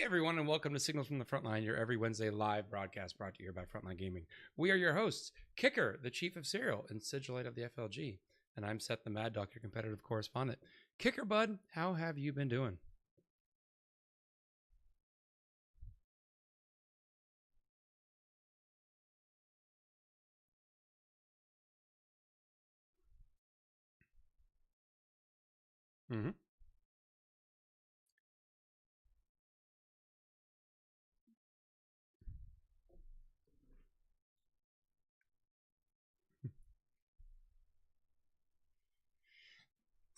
Hey everyone, and welcome to Signals from the Frontline, your every Wednesday live broadcast brought to you by Frontline Gaming. We are your hosts, Kicker, the Chief of Serial, and Sigilite of the FLG. And I'm Seth the Mad Dok, your competitive correspondent. Kicker, bud, how have you been doing? Mm-hmm.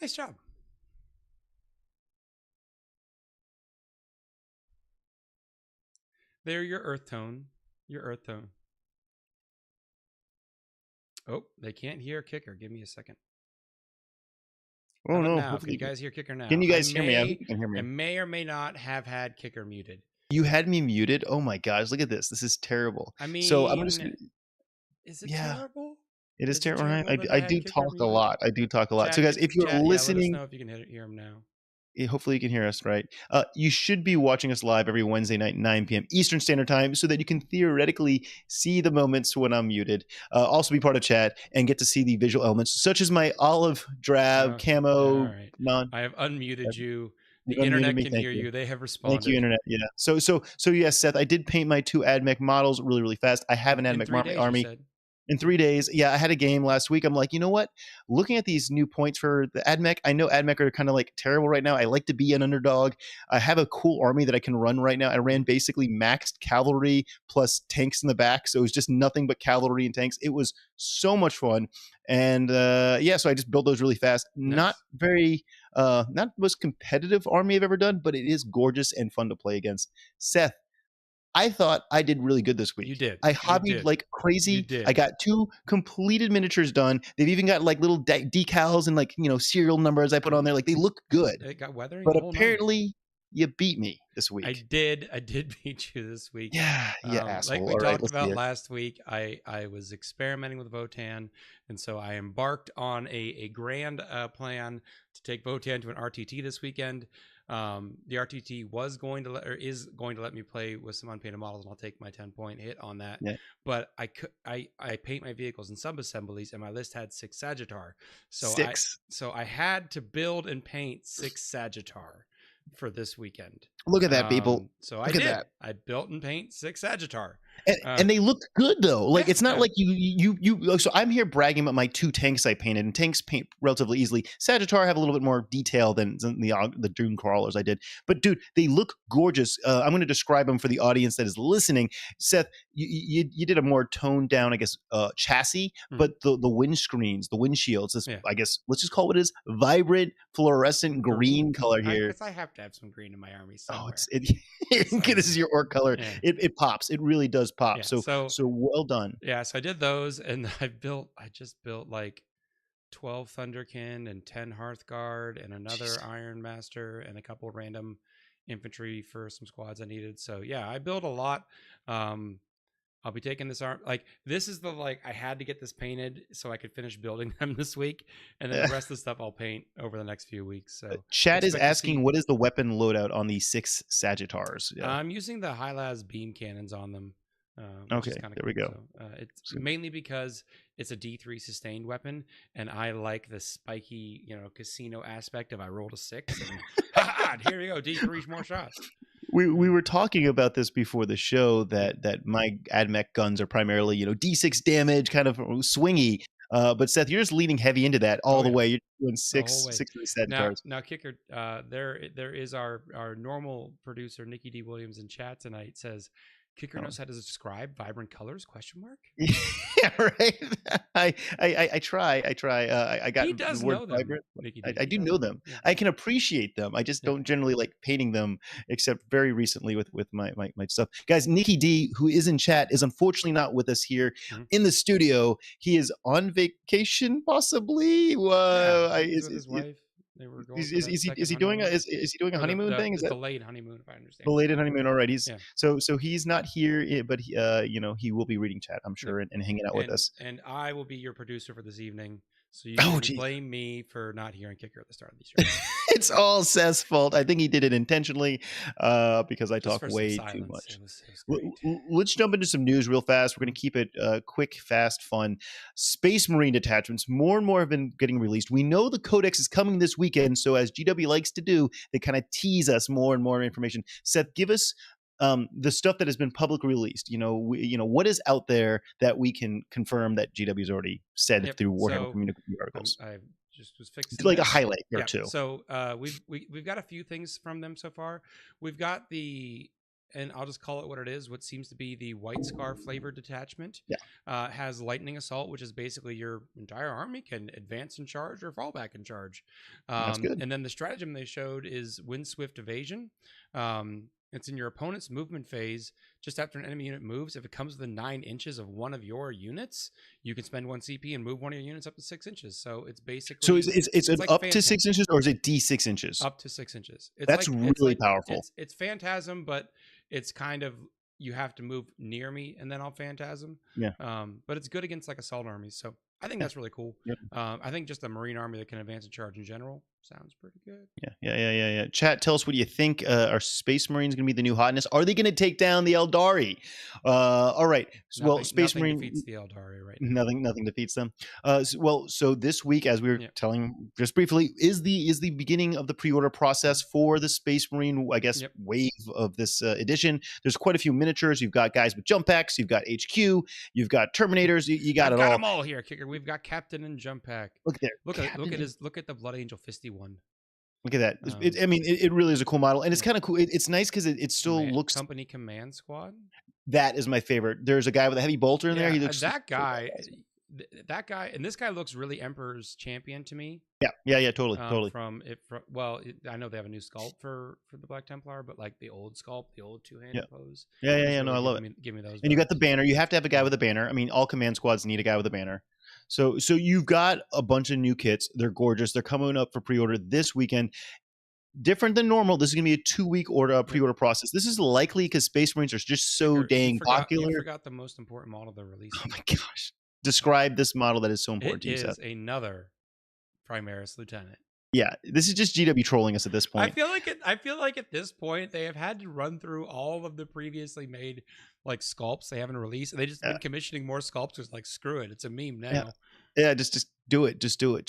Nice job. They're your earth tone. Your earth tone. Oh, they can't hear Kicker. Give me a second. Oh no! Now, can you guys hear Kicker now? Can you guys hear me? I hope you can hear me. I may or may not have had Kicker muted. You had me muted. Oh my gosh! Look at this. This is terrible. I mean, so I'm just. Is it terrible? It is terrible. Terrible right? I do talk muted? a lot. I do talk a lot. Chat, so guys, if you're listening, let us know if you can hear him now. Hopefully you can hear us, right? You should be watching us live every Wednesday night, 9 p.m. Eastern Standard Time, so that you can theoretically see the moments when I'm muted. Also be part of chat and get to see the visual elements, such as my olive drab camo. Right. I have unmuted you. The internet can hear you. They have responded. Thank you, internet. Yeah. So yes, Seth, I did paint my 2 AdMech models really, really fast. I have an AdMech army. In 3 days. Yeah, I had a game last week. I'm like, you know what? Looking at these new points for the AdMech, I know AdMech are kind of like terrible right now. I like to be an underdog. I have a cool army that I can run right now. I ran basically maxed cavalry plus tanks in the back. So it was just nothing but cavalry and tanks. It was so much fun. And so I just built those really fast. Nice. Not the most competitive army I've ever done, but it is gorgeous and fun to play against. Seth, I thought I did really good this week. You did. I hobbied like crazy. You did. I got 2 completed miniatures done. They've even got like little decals and like, serial numbers I put on there. Like they look good. It got weathering. But apparently you beat me this week. I did beat you this week. Yeah, asshole. Like we talked about last week, I was experimenting with Votann, and so I embarked on a grand plan to take Votann to an RTT this weekend. The RTT is going to let me play with some unpainted models, and I'll take my 10-point hit on that. Yeah. But I paint my vehicles in sub-assemblies, and my list had 6 Sagittar. So I had to build and paint 6 Sagittar for this weekend. Look at that, people. So I did. I built and paint 6 Sagittar. And they look good though. Like it's not like you. So I'm here bragging about my 2 tanks I painted, and tanks paint relatively easily. Sagittar have a little bit more detail than the Dune crawlers I did. But dude, they look gorgeous. I'm going to describe them for the audience that is listening. Seth, you did a more toned down, I guess, chassis, but the windscreens, the windshields, I guess let's just call it is vibrant fluorescent green color here. Because I have to have some green in my army somewhere. This is your orc color. Yeah. It pops. It really does pop. Yeah, so well done. Yeah, so I did those, and I just built like 12 Thunderkin and 10 Hearthguard and another Iron Master and a couple of random infantry for some squads I needed. So yeah, I built a lot. I'll be taking this arm. Like this is I had to get this painted so I could finish building them this week, and then the rest of the stuff I'll paint over the next few weeks. So Chad is asking, what is the weapon loadout on the 6 Sagittars? Yeah. I'm using the high-las beam cannons on them. Okay, there we go. So, it's mainly because it's a D3 sustained weapon, and I like the spiky, casino aspect of I rolled a 6, and here you go, D3 more shots. We were talking about this before the show that my AdMech guns are primarily D6 damage, kind of swingy. But Seth, you're just leaning heavy into that all the way. You're doing 6 of these Sagitars. Now, Kicker, there is our normal producer Nicky Dee Williams in chat tonight says, Kicker knows how to describe vibrant colors? ? Yeah, right. I try. I got he does the word know them. Vibrant. I do know them. Yeah. I can appreciate them. I just don't generally like painting them, except very recently with my stuff. Guys, Nicky Dee, who is in chat, is unfortunately not with us here in the studio. He is on vacation, possibly. With his wife. They were going is he doing a honeymoon thing? Is that delayed honeymoon, if I understand? Belated honeymoon. All right. So he's not here, but he will be reading chat, I'm sure, and hanging out with us. And I will be your producer for this evening. So you can blame me for not hearing Kicker at the start of the show. It's all Seth's fault. I think he did it intentionally because I talk way too much. It was great. Let's jump into some news real fast. We're going to keep it quick, fast, fun. Space Marine detachments, more and more have been getting released. We know the Codex is coming this weekend, so as GW likes to do, they kind of tease us more and more information. Seth, give us the stuff that has been publicly released. What is out there that we can confirm that GW has already said through Warhammer community articles. I just was fixing like a highlight or two. So we've got a few things from them so far. We've got and I'll just call it what it is, what seems to be the White Scar flavored detachment. Has Lightning Assault, which is basically your entire army can advance in charge or fall back in charge. That's good. And then the stratagem they showed is Wind Swift Evasion. It's in your opponent's movement phase. Just after an enemy unit moves, if it comes within 9 inches of one of your units, you can spend 1 CP and move one of your units up to 6 inches. So it's basically... So it's like up to 6 inches, or is it D6 inches? Up to 6 inches. That's really powerful. It's Phantasm, but it's kind of... You have to move near me, and then I'll Phantasm. But it's good against like assault armies. So I think that's really cool. I think just a Marine army that can advance and charge in general sounds pretty good. Yeah. Chat, tell us what you think. Are Space Marines going to be the new hotness? Are they going to take down the Eldari? All right. Space Marine defeats the Eldari right now. Nothing defeats them. So this week, as we were telling just briefly, is the beginning of the pre-order process for the Space Marine, I guess, wave of this edition. There's quite a few miniatures. You've got guys with jump packs. You've got HQ. You've got Terminators. You got it all. Got them all here, Kicker. We've got Captain and jump pack. Look there. Look at the Blood Angel Fisty one. Look at that. It really is a cool model, and it's kind of cool. It's nice because it still looks... Company Command Squad. That is my favorite. There's a guy with a heavy bolter in there. He looks that guy, and this guy looks really Emperor's Champion to me. Yeah, totally. I know they have a new sculpt for the Black Templar, but like the old sculpt, the old two-handed pose. Yeah. No, I love it. Give me those. And you got the banner. You have to have a guy with a banner. I mean, all command squads need a guy with a banner. So you've got a bunch of new kits. They're gorgeous. They're coming up for pre-order this weekend. Different than normal. This is going to be a 2-week pre-order process. This is likely because Space Marines are just so dang popular. You forgot the most important model they're releasing. Oh my gosh. Describe this model that is so important to you, Seth. It is another Primaris Lieutenant. Yeah, this is just GW trolling us at this point. I feel like at this point they have had to run through all of the previously made like sculpts they haven't released, and they just been commissioning more sculpts. Just like screw it, it's a meme now. Yeah, just do it. Just do it.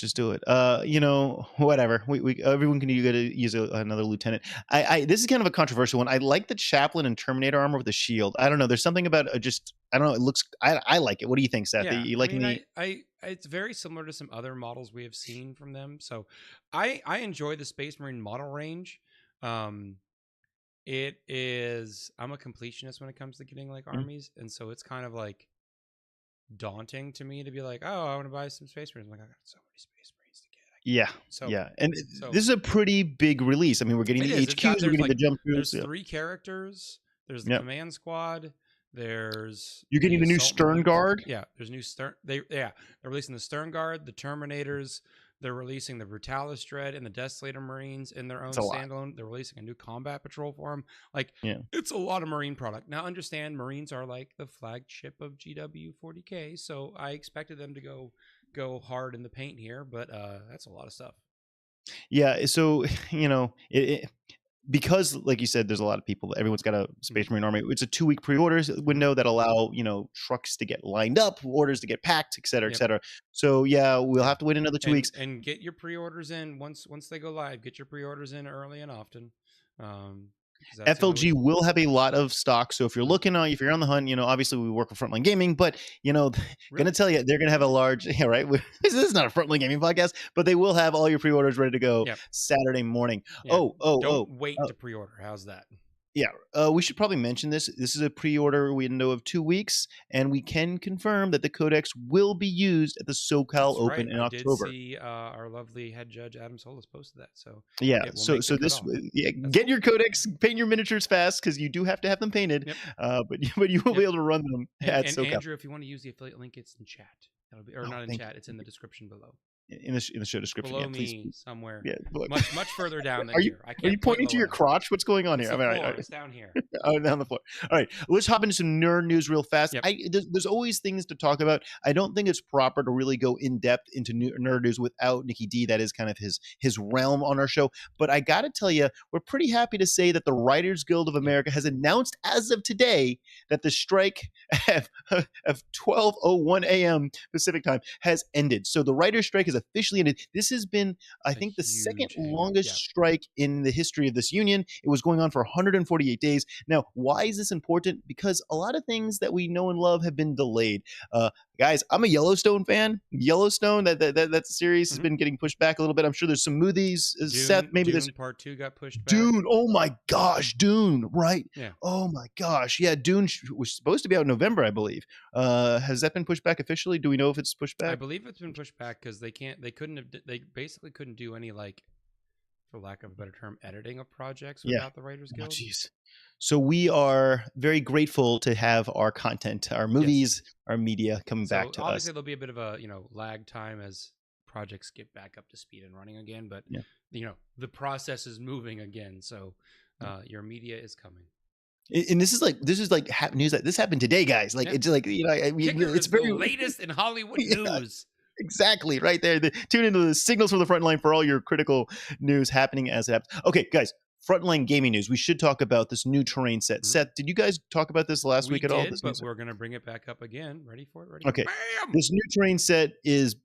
Whatever. We everyone can use another lieutenant. This is kind of a controversial one. I like the Chaplain and Terminator armor with the shield. I don't know. There's something about I don't know. It looks. I like it. What do you think, Seth? You liking it's very similar to some other models we have seen from them. So I enjoy the Space Marine model range. It is. I'm a completionist when it comes to getting like armies, and so it's kind of like daunting to me to be like, oh, I want to buy some Space Marines. I'm like, I got so many Space Marines to get. And this is a pretty big release. I mean, we're getting the HQs, we're getting the jump throughs. There's 3 characters. There's the Command Squad. You're getting the new Stern Guard. There's new Stern. They're releasing the Stern Guard, the Terminators. They're releasing the Brutalis Dread and the Desolator Marines in their own standalone. They're releasing a new combat patrol for them. It's a lot of Marine product. Now, understand, Marines are like the flagship of GW 40K, so I expected them to go hard in the paint here, but that's a lot of stuff. Yeah, so because, like you said, there's a lot of people. Everyone's got a Space Marine army. It's a 2-week pre-order window that allow trucks to get lined up, orders to get packed, et cetera, et cetera. So we'll have to wait another 2 weeks and get your pre-orders in once they go live. Get your pre-orders in early and often. FLG will have a lot of stock, so if you're looking if you're on the hunt, obviously we work with Frontline Gaming, but gonna tell you they're gonna have a large right. This is not a Frontline Gaming podcast, but they will have all your pre-orders ready to go Saturday morning. Don't wait to pre-order. How's that? We should probably mention this. This is a pre-order window of 2 weeks, and we can confirm that the Codex will be used at the SoCal Open in October. I did see our lovely head judge Adam Solis posted that. So get your Codex, paint your miniatures fast because you do have to have them painted. But you will be able to run them at SoCal. Andrew, if you want to use the affiliate link, it's in chat. Not in chat. It's in the description below. in the show description. Below please. somewhere. Yeah, much further down than are here. are you pointing to your crotch? What's going on it's here? It's down here. Oh, down the floor. All right, let's hop into some nerd news real fast. Yep. There's always things to talk about. I don't think it's proper to really go in depth into nerd news without Nicky Dee. That is kind of his realm on our show. But I got to tell you, we're pretty happy to say that the Writers Guild of America has announced as of today that the strike of 12:01 a.m. Pacific time has ended. So the writer's strike has officially ended. This has been, I think, the second longest strike in the history of this union. It was going on for 148 days. Now, why is this important? Because a lot of things that we know and love have been delayed. Guys, I'm a Yellowstone fan. Yellowstone, that series has been getting pushed back a little bit. I'm sure there's some movies. Seth, maybe Dune there's part 2 got pushed back. Dune. Oh my gosh, Dune. Right. Yeah. Oh my gosh. Yeah, Dune was supposed to be out in November, I believe. Has that been pushed back officially? Do we know if it's pushed back? I believe it's been pushed back because they basically couldn't do any, like, for lack of a better term, editing of projects without the Writers Guild. Jeez. So we are very grateful to have our content, our movies, our media coming back to us. Obviously, there'll be a bit of a lag time as projects get back up to speed and running again. But the process is moving again. So your media is coming. And this is like news that this happened today, guys. Like it's like it's very the latest in Hollywood news. Exactly, right there. Tune into the signals from the front line for all your critical news happening as it happens. Okay, guys. Frontline gaming news. We should talk about this new terrain set. Seth, did you guys talk about this last week at all? But we're going to bring it back up again. Ready for it? Ready? Okay. Bam! This new terrain set is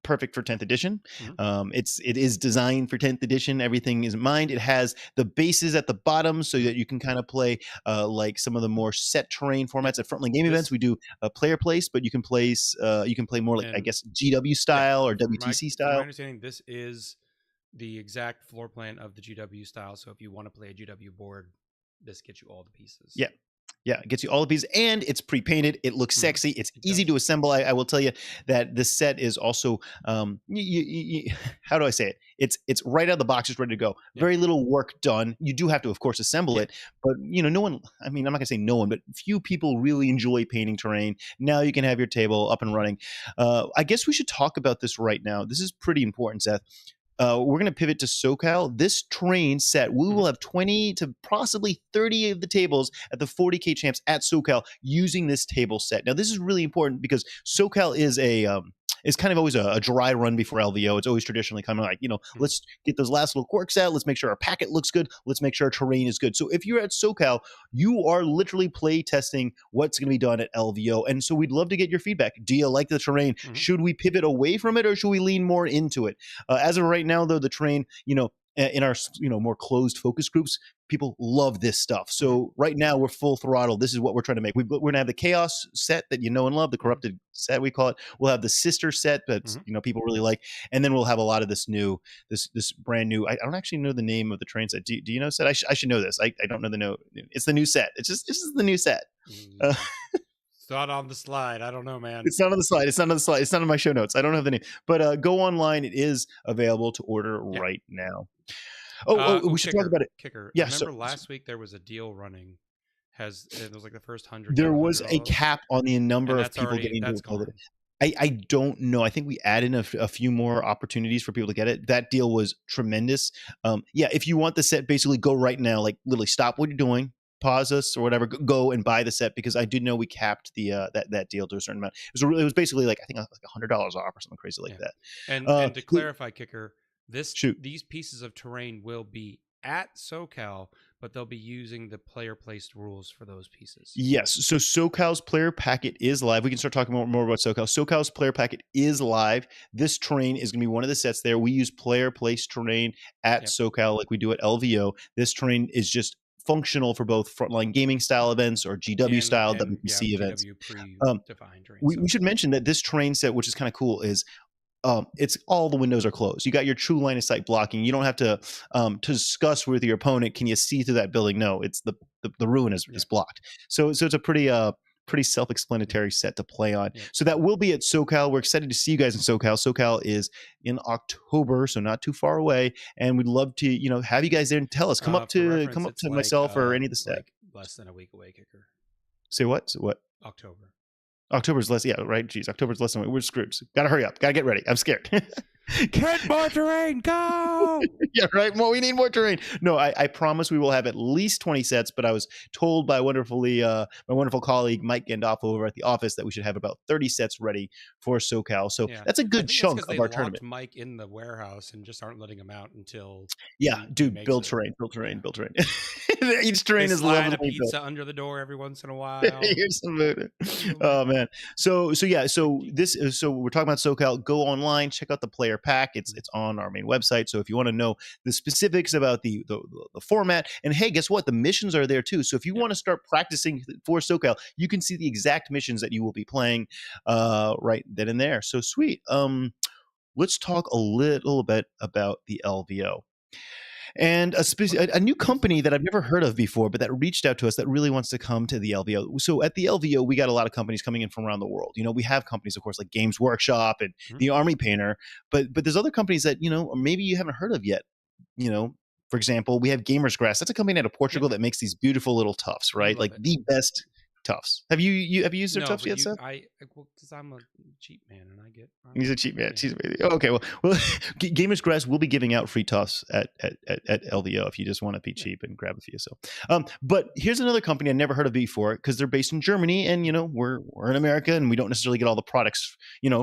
perfect for 10th edition. It is designed for 10th edition. Everything is in mind. It has the bases at the bottom so that you can kind of play like some of the more set terrain formats at Frontline Game events. We do a player place, but you can play more like, I guess, GW style or WTC style. From my understanding, this is the exact floor plan of the GW style. So if you want to play a GW board, this gets you all the pieces. Yeah, it gets you all the pieces, and it's pre-painted. It looks sexy. It's easy to assemble. I will tell you that this set is also, how do I say it? It's right out of the box, just ready to go. Very little work done. You do have to, of course, assemble it, but no one. I mean, I'm not gonna say no one, but few people really enjoy painting terrain. Now you can have your table up and running. I guess we should talk about this right now. This is pretty important, Seth. We're going to pivot to SoCal. This terrain set, we will have 20 to possibly 30 of the tables at the 40K champs at SoCal using this table set. Now, this is really important because SoCal is it's kind of always a dry run before LVO. It's always traditionally kind of like, let's get those last little quirks out. Let's make sure our packet looks good. Let's make sure our terrain is good. So if you're at SoCal, you are literally play testing what's going to be done at LVO. And so we'd love to get your feedback. Do you like the terrain? Should we pivot away from it or should we lean more into it? As of right now, though, the terrain, in our more closed focus groups, people love this stuff. So right now we're full throttle. This is what we're trying to make. We're going to have the Chaos set that you know and love, the Corrupted set we call it. We'll have the Sister set that people really like, and then we'll have a lot of this brand new. I don't actually know the name of the train set. Do you know set? I should know this. I don't know the note. It's the new set. This is the new set. It's not on the slide. I don't know, man. It's not on the slide. It's not on the slide. It's not on my show notes. I don't have the name. But go online. It is available to order right now. We should talk about it. Kicker. Yeah. Remember last week there was a deal running. It was like the first 100. There was a cap on the number of people getting to it. I don't know. I think we added a few more opportunities for people to get it. That deal was tremendous. If you want the set, basically go right now. Like literally stop what you're doing. Pause us or whatever, go and buy the set because I did know we capped the that deal to a certain amount. It was basically like I think like $100 off or something crazy like that. And to clarify, Kicker, these pieces of terrain will be at SoCal, but they'll be using the player placed rules for those pieces. Yes. So SoCal's player packet is live. We can start talking more about SoCal. SoCal's player packet is live. This terrain is going to be one of the sets there. We use player placed terrain at SoCal like we do at LVO. This terrain is just functional for both Frontline Gaming style events or GW style WPC events. We should mention that this terrain set, which is kind of cool, is it's all the windows are closed. You got your true line of sight blocking. You don't have to discuss with your opponent. Can you see through that building? No, it's the ruin is blocked. So it's a pretty self-explanatory set to play on. So that will be at SoCal. We're excited to see you guys in SoCal. SoCal is in October, so not too far away, and we'd love to have you guys there and tell us. Come up to myself or any of the staff. Like less than a week away, Kicker. Say what? October's less. Yeah, right. Jeez, October's less than a week. We're screwed. Got to hurry up. Got to get ready. I'm scared. Get more terrain, go! Yeah, right. Well, we need more terrain. No, I promise we will have at least 20 sets. But I was told by my wonderful colleague Mike Gandolfo over at the office that we should have about 30 sets ready for SoCal. So that's a good chunk of our tournament. Mike in the warehouse and just aren't letting him out until. Yeah, dude, build terrain. Each terrain is level. A pizza under the door every once in a while. Oh man. So we're talking about SoCal. Go online, check out the player pack. It's on our main website. So if you want to know the specifics about the format, and hey, guess what? The missions are there too. So if you want to start practicing for SoCal, you can see the exact missions that you will be playing right then and there. So sweet. Let's talk a little bit about the LVO. And a new company that I've never heard of before, but that reached out to us that really wants to come to the LVO. So at the LVO, we got a lot of companies coming in from around the world. We have companies, of course, like Games Workshop and the Army Painter, but there's other companies that, maybe you haven't heard of yet. For example, we have Gamers Grass. That's a company out of Portugal that makes these beautiful little tufts, right? Like the best tufts. Have you used their tufts yet, Seth? Because I'm a cheap man and I get. He's a cheap man. Okay, well, Gamers Grass will be giving out free tufts at LVO if you just want to be cheap and grab a few. So, but here's another company I never heard of before because they're based in Germany, and we're in America, and we don't necessarily get all the products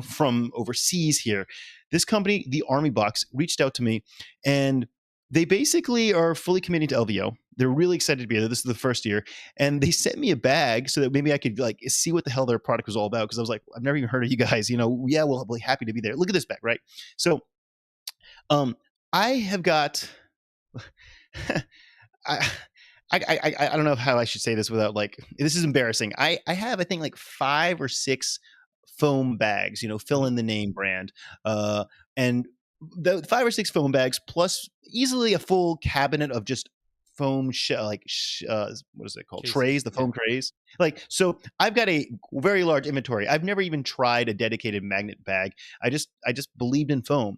from overseas here. This company, the Army Box, reached out to me, and they basically are fully committing to LVO. They're really excited to be there. This is the first year. And they sent me a bag so that maybe I could see what the hell their product was all about. Because I was like, I've never even heard of you guys. Yeah, we'll be happy to be there. Look at this bag, right? So I have got I don't know how I should say this without this is embarrassing. I have, I think 5 or 6 foam bags, fill in the name brand. And the 5 or 6 foam bags plus easily a full cabinet of just foam what is it called? Trays, the foam trays. So I've got a very large inventory. I've never even tried a dedicated magnet bag. I just believed in foam.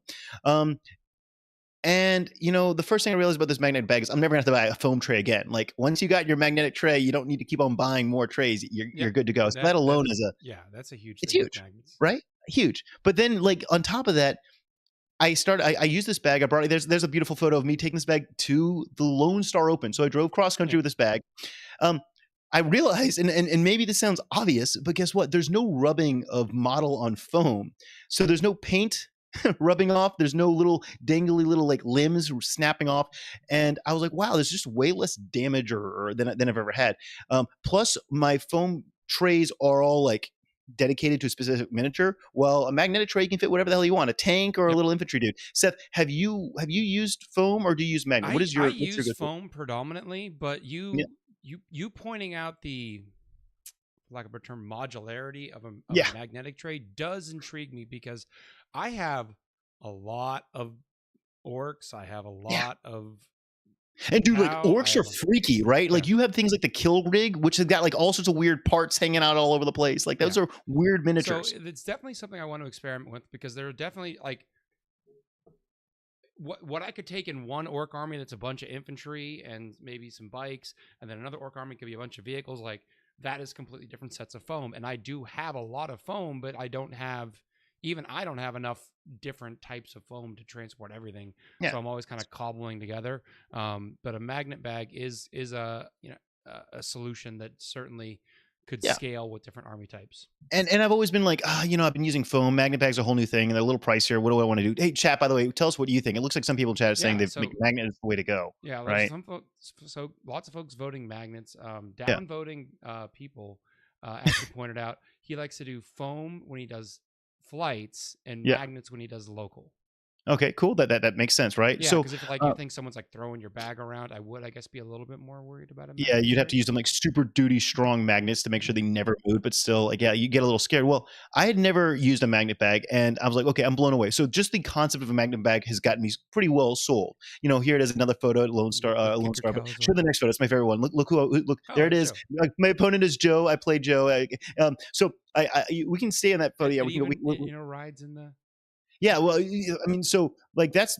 And the first thing I realized about this magnetic bag is I'm never gonna have to buy a foam tray again. Once you got your magnetic tray, you don't need to keep on buying more trays. You're good to go. So that alone is that's a huge it's huge, right? Huge. But then on top of that, I used this bag. I brought it. There's a beautiful photo of me taking this bag to the Lone Star Open. So I drove cross country with this bag. I realized, and maybe this sounds obvious, but guess what? There's no rubbing of model on foam. So there's no paint rubbing off. There's no little dangly little limbs snapping off. And I was like, wow, there's just way less damage than I've ever had. Plus my foam trays are all dedicated to a specific miniature. Well, a magnetic tray can fit whatever the hell you want, a tank or a little infantry dude. Seth, have you used foam or do you use magnet? What is your? I use foam predominantly, but you pointing out the, for lack of a term, modularity of a magnetic tray does intrigue me because I have a lot of orcs. I have a lot of. And dude, orcs are freaky, right? You have things like the kill rig, which has got all sorts of weird parts hanging out all over the place. Those are weird miniatures. So it's definitely something I want to experiment with because there are definitely what I could take in one orc army that's a bunch of infantry and maybe some bikes, and then another orc army could be a bunch of vehicles. That is completely different sets of foam. And I do have a lot of foam, but I don't have enough different types of foam to transport everything. So I'm always kind of cobbling together. But a magnet bag is a solution that certainly could scale with different army types. And I've always been I've been using foam. Magnet bags are a whole new thing, and they're a little pricier. What do I want to do? Hey, chat, by the way, tell us what you think. It looks like some people in chat are saying magnet is the way to go. Yeah, right? Some folks, so lots of folks voting magnets. Downvoting people actually pointed out he likes to do foam when he does flights and magnets when he does local. Okay, cool. That makes sense, right? Yeah, because if you think someone's throwing your bag around, I would, I guess, be a little bit more worried about it. Yeah, you'd have to use them super duty strong magnets to make sure they never move, but still, you get a little scared. Well, I had never used a magnet bag, and I was like, okay, I'm blown away. So just the concept of a magnet bag has gotten me pretty well sold. Here it is, another photo at Lone Star. But show the next photo. It's my favorite one. Look there it is. My opponent is Joe. I play Joe. So we can stay on that photo. Yeah, we rides in the. Yeah, well, I mean, so that's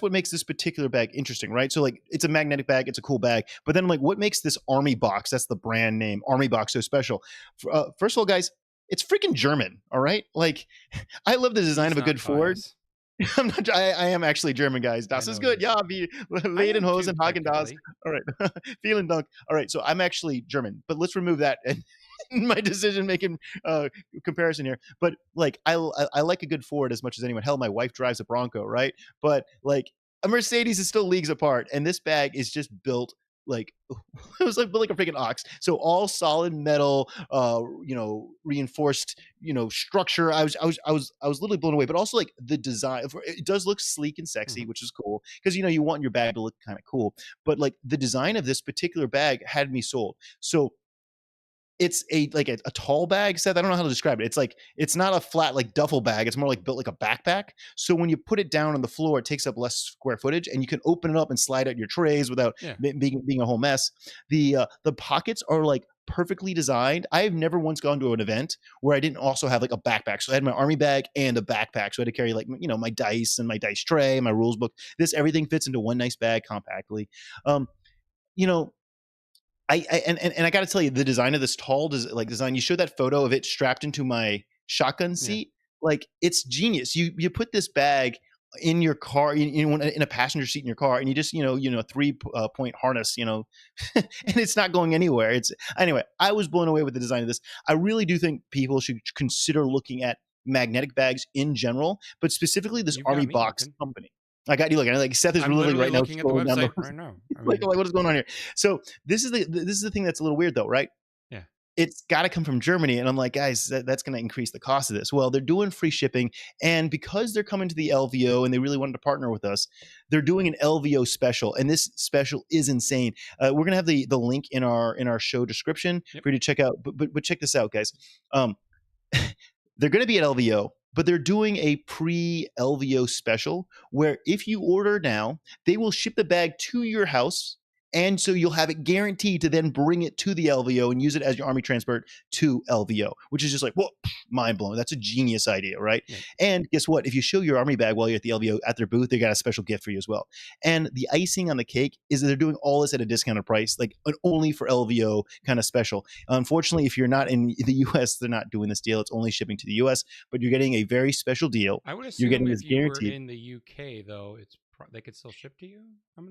what makes this particular bag interesting, right? So it's a magnetic bag, it's a cool bag, but then what makes this Army Box, that's the brand name, Army Box, so special? First of all, guys, it's freaking German, all right? I love the design of a good Ford. I'm not. I am actually German, guys. Das ist good. Ja, wie Lederhosen, Häagen-Dazs. All right, vielen Dank. All right, so I'm actually German, but let's remove that in my decision-making comparison here. But like, I like a good Ford as much as anyone. Hell, my wife drives a Bronco, right? But like, a Mercedes is still leagues apart, and this bag is just built like it was like built like a freaking ox. So all solid metal, reinforced, structure. I was literally blown away. But also like the design, it does look sleek and sexy, which is cool because you want your bag to look kind of cool. But like the design of this particular bag had me sold. So it's a tall bag, Seth. I don't know how to describe it. It's like, it's not a flat like duffel bag. It's more like built like a backpack. So when you put it down on the floor, it takes up less square footage, and you can open it up and slide out your trays without being a whole mess. The pockets are like perfectly designed. I have never once gone to an event where I didn't also have like a backpack. So I had my army bag and a backpack. So I had to carry like, my dice and my dice tray, my rules book. Everything fits into one nice bag compactly. You know, I got to tell you, the design of this tall design. You showed that photo of it strapped into my shotgun seat. Like, it's genius. You put this bag in your car, in a passenger seat in your car, and you just 3-point harness, and it's not going anywhere. Anyway. I was blown away with the design of this. I really do think people should consider looking at magnetic bags in general, but specifically this Army Box company. I got you looking. Like, Seth is literally right now looking at the website right now. Like, what is going on here? So this is the thing that's a little weird, though, right? Yeah. It's got to come from Germany, and I'm like, guys, that's going to increase the cost of this. Well, they're doing free shipping, and because they're coming to the LVO and they really wanted to partner with us, they're doing an LVO special, and this special is insane. We're gonna have the link in our show description for you to check out. But check this out, guys. They're going to be at LVO, but they're doing a pre-LVO special where if you order now, they will ship the bag to your house. And so you'll have it guaranteed to then bring it to the LVO and use it as your army transport to LVO, which is just like, whoa, mind blowing. That's a genius idea, right? Yeah. And guess what? If you show your army bag while you're at the LVO at their booth, they got a special gift for you as well. And the icing on the cake is that they're doing all this at a discounted price, like an only for LVO kind of special. Unfortunately, if you're not in the US, they're not doing this deal. It's only shipping to the US, but you're getting a very special deal. I would assume you're getting this guaranteed. In the UK, though, they could still ship to you?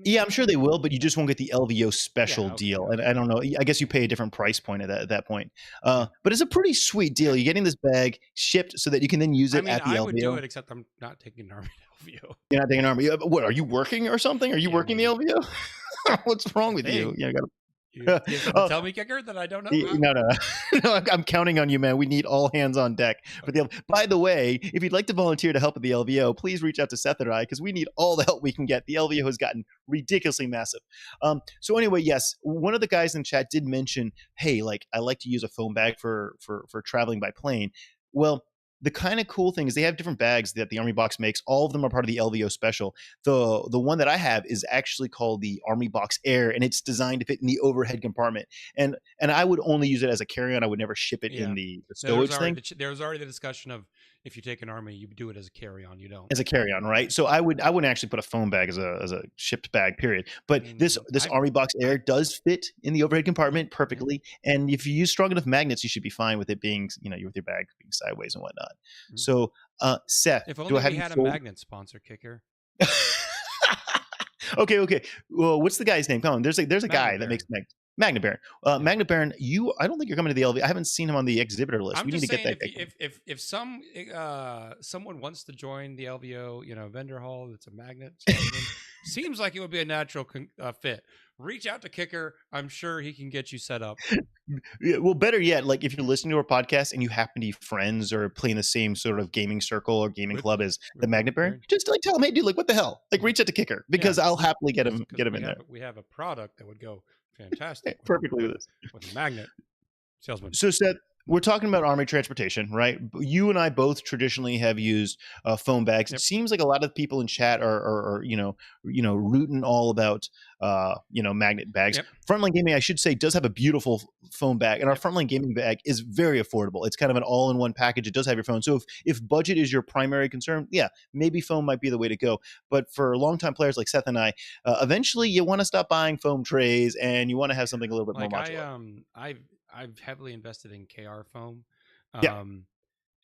Yeah, I'm sure they will, but you just won't get the LVO special deal. And I don't know. I guess you pay a different price point at that point. But it's a pretty sweet deal. You're getting this bag shipped so that you can then use it at the LVO. I would do it, except I'm not taking an army to LVO. You're not taking an army. What, are you working or something? Are you working the LVO? What's wrong with you? Yeah, I got to. You tell me, Kicker, that I don't know. No, I'm counting on you, man. We need all hands on deck. By the way, if you'd like to volunteer to help at the LVO, please reach out to Seth and I, because we need all the help we can get. The LVO has gotten ridiculously massive. So anyway, yes, one of the guys in chat did mention, hey, like, I like to use a foam bag for traveling by plane. Well, the kind of cool thing is they have different bags that the Army Box makes. All of them are part of the LVO special. The one that I have is actually called the Army Box Air, and it's designed to fit in the overhead compartment. And I would only use it as a carry-on. I would never ship it in the stowage thing. There was already the discussion of, if you take an army, you do it as a carry-on. You don't. As a carry-on, right? So I wouldn't actually put a foam bag as a shipped bag, period. But this Army Box Air does fit in the overhead compartment perfectly. And if you use strong enough magnets, you should be fine with it being, with your bag being sideways and whatnot. Mm-hmm. So, Seth, if only we had a magnet sponsor, Kicker. Okay. Well, what's the guy's name? Come on, there's a guy that makes magnets. Magnet Baron. Magnet Baron, I don't think you're coming to the LV. I haven't seen him on the exhibitor list. We need to get that. If someone wants to join the LVO, vendor hall, that's a magnet. Seems like it would be a natural fit. Reach out to Kicker. I'm sure he can get you set up. Well, better yet, like if you're listening to our podcast and you happen to be friends or play in the same sort of gaming circle or gaming club as the Magnet Baron, just like tell him, hey, dude, like what the hell? Like reach out to Kicker, because I'll happily get him in there. We have a product that would go fantastic perfectly with this, with a magnet salesman. So Seth, we're talking about army transportation, right? You and I both traditionally have used foam bags. Yep. It seems like a lot of people in chat are rooting all about magnet bags. Yep. Frontline Gaming, I should say, does have a beautiful foam bag, and our Frontline Gaming bag is very affordable. It's kind of an all-in-one package. It does have your phone. So if budget is your primary concern, yeah, maybe foam might be the way to go. But for longtime players like Seth and I, eventually you want to stop buying foam trays and you want to have something a little bit more modular. I've heavily invested in KR foam.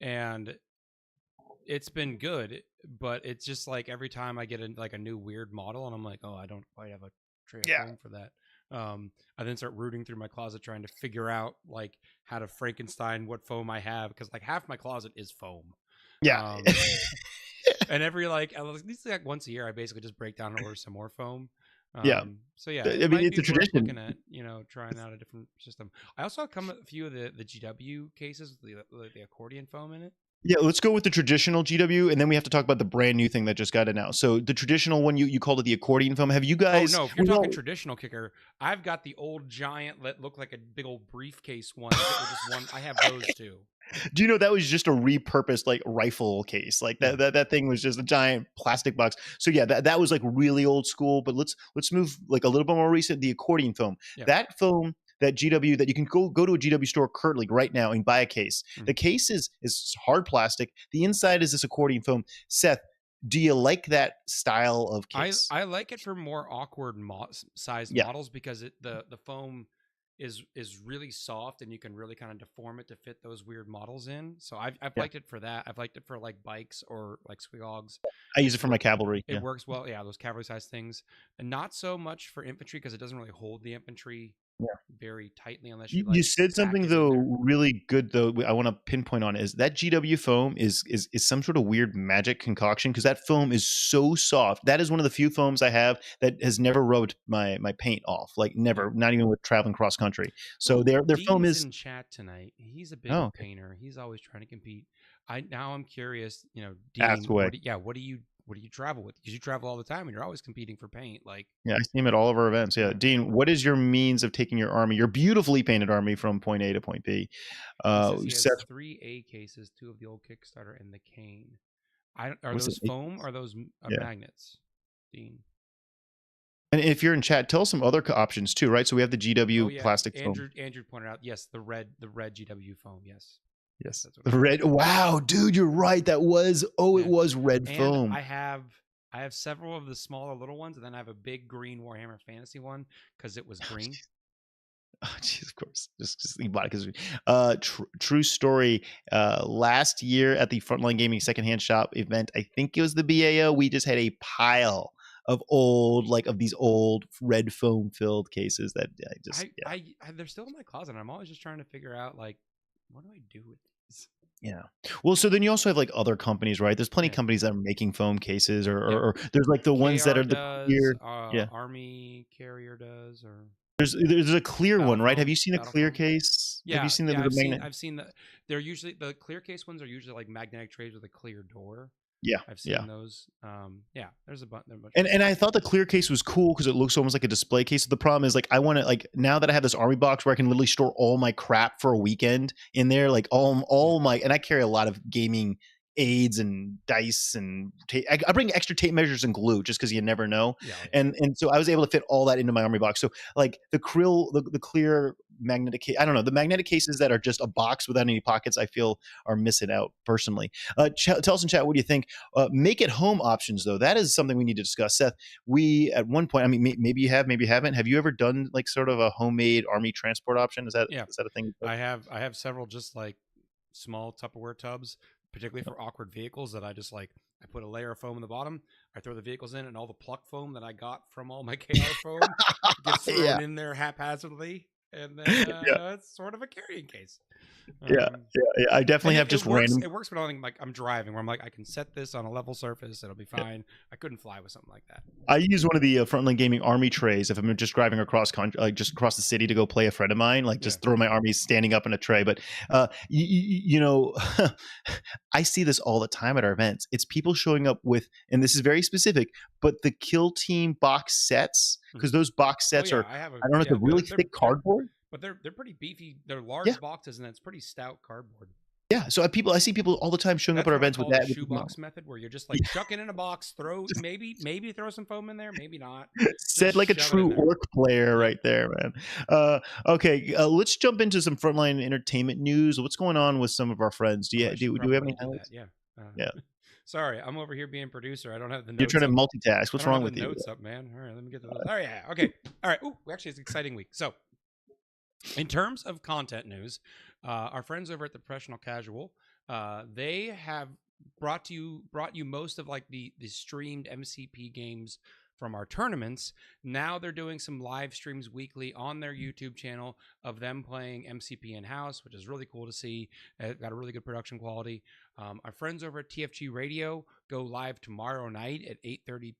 And It's been good, but it's just like every time I get a new weird model, and I'm like, oh, I don't quite have a tray of foam for that. I then start rooting through my closet trying to figure out like how to Frankenstein what foam I have, because like half my closet is foam. Yeah. And every like at least like once a year, I basically just break down and order some more foam. Yeah. So yeah, I mean, it's a tradition. Looking at, trying out a different system. I also come a few of the GW cases with the accordion foam in it. Yeah, let's go with the traditional GW, and then we have to talk about the brand new thing that just got announced. So the traditional one, you called it the accordion foam. Have you guys? Oh no, if you're talking traditional kicker, I've got the old giant that look like a big old briefcase one. I have those too. Do you know that was just a repurposed like rifle case? Like that thing was just a giant plastic box. So yeah, that was like really old school. But let's move like a little bit more recent. The accordion foam. Yeah. That foam. That GW that you can go to a GW store currently right now and buy a case. The case is hard plastic. The inside is this accordion foam. Seth, do you like that style of case? I like it for more awkward sized models because the foam is really soft and you can really kind of deform it to fit those weird models in. So I've liked it for that. I've liked it for like bikes or like squigogs. I use it for my cavalry. It works well. Yeah, those cavalry size things, and not so much for infantry because it doesn't really hold the infantry very tightly unless you said something though really good though I want to pinpoint on is that GW foam is some sort of weird magic concoction because that foam is so soft. That is one of the few foams I have that has never rubbed my paint off, like never, not even with traveling cross country. So their foam is in chat tonight. He's a big painter. He's always trying to compete. I'm curious, Dean, what do you travel with? Because you travel all the time and you're always competing for paint. Like, yeah, I see him at all of our events. Yeah, Dean, what is your means of taking your army, your beautifully painted army, from point A to point B? He has 3 A cases, 2 of the old Kickstarter, and the cane. Are those foam or are those magnets, Dean? And if you're in chat, tell us some other options too, right? So we have the GW plastic foam. Andrew pointed out, yes, the red GW foam, yes. Yes, the red. Wow, dude, you're right. That was it was red foam. I have several of the smaller little ones, and then I have a big green Warhammer Fantasy one because it was green. Oh, geez, of course, just you bought it because true story. Last year at the Frontline Gaming secondhand shop event, I think it was the BAO. We just had a pile of these old red foam filled cases that they're still in my closet. I'm always just trying to figure out like, what do I do with these? Yeah. Well, so then you also have like other companies, right? There's plenty of companies that are making foam cases, or there's like the ones that are the clear. Army Carrier does, or there's a clear one, right? Have you seen a clear case? Yeah. Have you seen I've seen that. They're usually the clear case ones are usually like magnetic trays with a clear door. Yeah, I've seen those. There's a bunch. And I thought the clear case was cool because it looks almost like a display case. The problem is like I want to like now that I have this army box where I can literally store all my crap for a weekend in there, like all my, and I carry a lot of gaming aids and dice and tape. I bring extra tape measures and glue just because you never know. And so I was able to fit all that into my army box. So like the clear magnetic case, I don't know, the magnetic cases that are just a box without any pockets, I feel are missing out personally. Tell us in chat, what do you think? Make it home options though, that is something we need to discuss. Seth, we at one point, I mean, maybe you have, maybe you haven't. Have you ever done like sort of a homemade army transport option? Is that a thing? I have several just like small Tupperware tubs, particularly for awkward vehicles, that I just like, I put a layer of foam in the bottom, I throw the vehicles in, and all the pluck foam that I got from all my KR foam gets thrown in there haphazardly, and then it's sort of a carrying case. I definitely have just random. It works when I'm driving, where I'm like, I can set this on a level surface, it'll be fine. I couldn't fly with something like that. I use one of the Frontline Gaming army trays if I'm just driving across country, like just across the city to go play a friend of mine. Like just throw my army standing up in a tray. But you know, I see this all the time at our events. It's people showing up with, and this is very specific, but the Kill Team box sets, because those box sets are, I don't know, the really thick cardboard. But they're pretty beefy. They're large boxes, and it's pretty stout cardboard. Yeah, so I see people all the time showing up at our events with that shoebox method, where you're just like chucking in a box, maybe throw some foam in there, maybe not. Said like a true orc player right there, man. Okay, let's jump into some Frontline entertainment news. What's going on with some of our friends? Do we have any highlights? Yeah. Sorry, I'm over here being producer. I don't have the notes. You're trying to multitask. What's wrong with you? Notes up, man. All right, let me get those. Oh yeah, okay. All right. Ooh, actually, it's an exciting week. So, in terms of content news, our friends over at the Professional Casual, they have brought you most of like the streamed MCP games from our tournaments. Now they're doing some live streams weekly on their YouTube channel of them playing MCP in-house, which is really cool to see. Got a really good production quality. Our friends over at TFG Radio go live tomorrow night at 8:30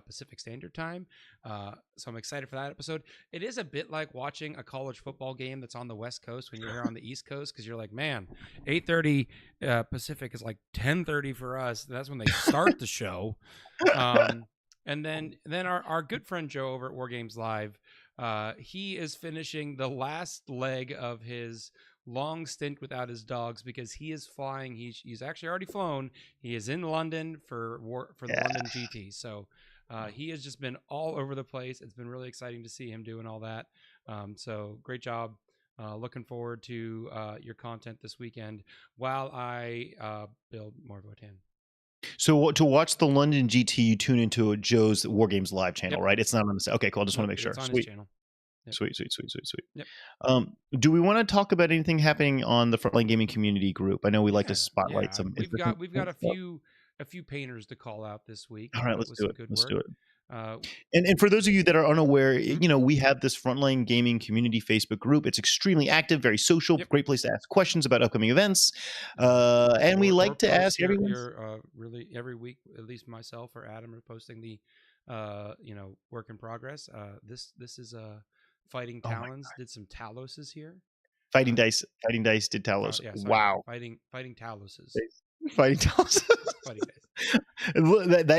Pacific Standard Time. So I'm excited for that episode. It is a bit like watching a college football game that's on the West Coast when you're here on the East Coast, because you're like, man, 8:30 Pacific is like 10:30 for us. That's when they start the show. And then our good friend Joe over at War Games Live, he is finishing the last leg of his long stint without his dogs, because he is flying. He's actually already flown. He is in London for the London GT. So he has just been all over the place. It's been really exciting to see him doing all that. So great job. Looking forward to your content this weekend while I build more Votann. So to watch the London GT, you tune into Joe's War Games Live channel, right? It's not on the. Okay, cool. I just want to make sure. It's on his channel. Yep. Sweet. Yep. Do we want to talk about anything happening on the Frontline Gaming community group? I know we like to spotlight some. We've got a few painters to call out this week. All right, let's do it. Let's do it. And for those of you that are unaware, we have this Frontline Gaming community Facebook group. It's extremely active, very social, great place to ask questions about upcoming events. And we like to ask everyone. Really every week, at least myself or Adam are posting the, work in progress. This is Fighting Talons did some Taloses here. Fighting Dice did Talos. Wow. Fighting Taloses. Fighting Taloses. Fighting Dice.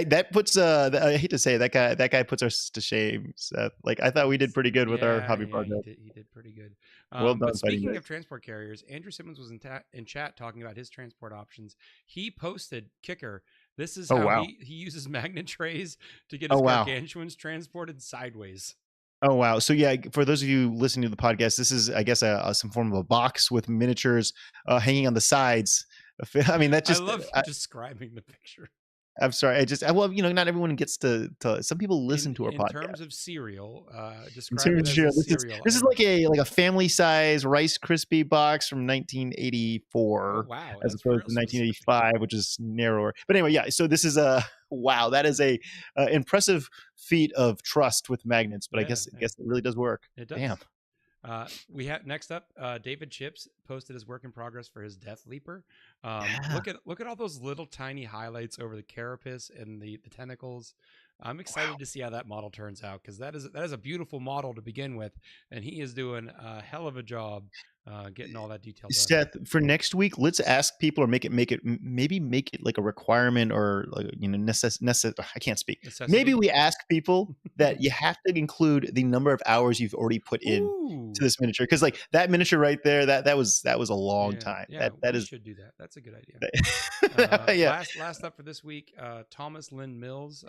That puts I hate to say it, that guy puts us to shame, Seth. Like, I thought we did pretty good with our hobby project. He did pretty good. Well done. But speaking of transport carriers, Andrew Simmons was in chat talking about his transport options. He posted Kicker. This is how he uses magnet trays to get his gargantuans transported sideways. Oh, wow. So, yeah, for those of you listening to the podcast, this is, I guess, some form of a box with miniatures hanging on the sides. I mean, that just... I love describing the picture. I'm sorry. Not everyone gets to some people listen to our podcast. In terms of cereal, describe it as a cereal. This is like a family size Rice Krispie box from 1984, as opposed to 1985, which is narrower. But anyway, yeah. So this is that is a impressive feat of trust with magnets. But I guess it really does work. It does. Damn. We have next up, David Chips posted his work in progress for his Death Leaper. Look at all those little tiny highlights over the carapace and the tentacles. I'm excited to see how that model turns out, because that is a beautiful model to begin with, and he is doing a hell of a job getting all that detail done. Seth, for next week, let's ask people, or make it like a requirement, or like, I can't speak. Necessity. Maybe we ask people that you have to include the number of hours you've already put in to this miniature, because like that miniature right there, that was a long time. Yeah, we should do that. That's a good idea. Last up for this week, Thomas Lynn Mills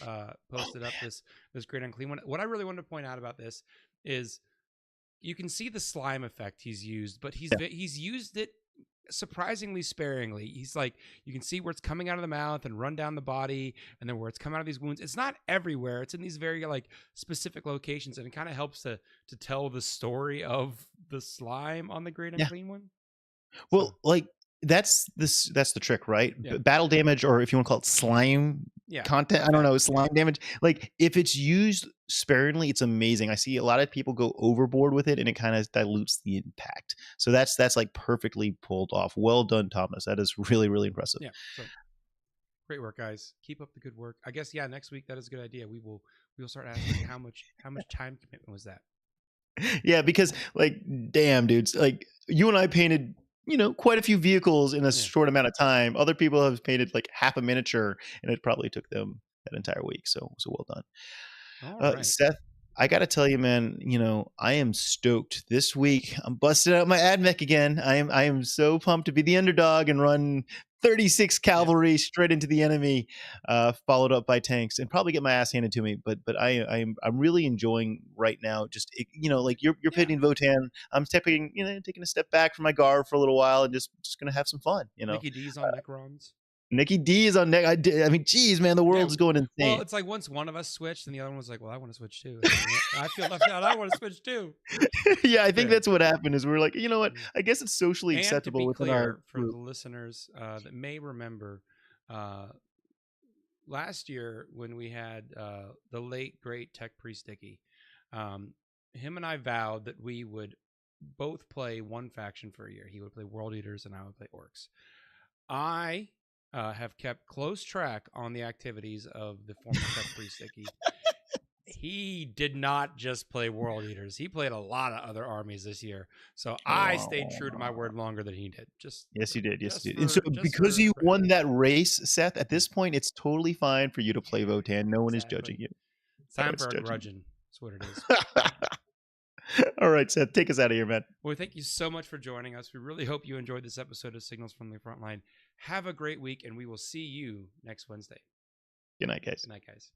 posted up this great unclean one. What I really wanted to point out about this is, you can see the slime effect he's used, but he's used it surprisingly sparingly. He's like, you can see where it's coming out of the mouth and run down the body, and then where it's come out of these wounds. It's not everywhere. It's in these very like specific locations, and it kind of helps to tell the story of the slime on the great unclean one. Well, like that's the trick, right? Yeah. Battle damage, or if you want to call it slime content, I don't know, slime damage. Like, if it's used sparingly, it's amazing. I see a lot of people go overboard with it, and it kind of dilutes the impact. So that's like perfectly pulled off. Well done, Thomas. That is really, really impressive. Yeah. So, great work, guys. Keep up the good work. I guess next week that is a good idea. We'll start asking how much time commitment was that? Yeah, because like, damn, dudes, like you and I painted quite a few vehicles in a short amount of time. Other people have painted like half a miniature, and it probably took them that entire week. So well done. All right. Seth, I got to tell you, man, I am stoked this week. I'm busting out my AdMech again. I am so pumped to be the underdog and run 36 cavalry straight into the enemy, followed up by tanks, and probably get my ass handed to me. But I'm really enjoying right now. Just like you're pitting Votann. I'm taking a step back from my guard for a little while and just gonna have some fun. Nicky Dee's on Necrons. Nicky Dee is on neck. I mean, geez, man, the world's going insane. Well, it's like once one of us switched, and the other one was like, "Well, I want to switch too." I feel left out. I want to switch too. Yeah, I think that's what happened. Is we're like, you know what? I guess it's socially acceptable within our for the listeners that may remember. last year when we had the late great Tech Priest Dicky, him and I vowed that we would both play one faction for a year. He would play World Eaters and I would play Orcs. I have kept close track on the activities of the former Tech Priest Dicky. He did not just play World Eaters. He played a lot of other armies this year. So I stayed true to my word longer than he did. Yes, you did. Yes, you did. And so because you won that race, Seth, at this point, it's totally fine for you to play Votann. No one is judging you. It's time for a grudging. That's what it is. All right, Seth, take us out of here, man. Well, thank you so much for joining us. We really hope you enjoyed this episode of Signals from the Frontline. Have a great week, and we will see you next Wednesday. Good night, guys. Good night, guys.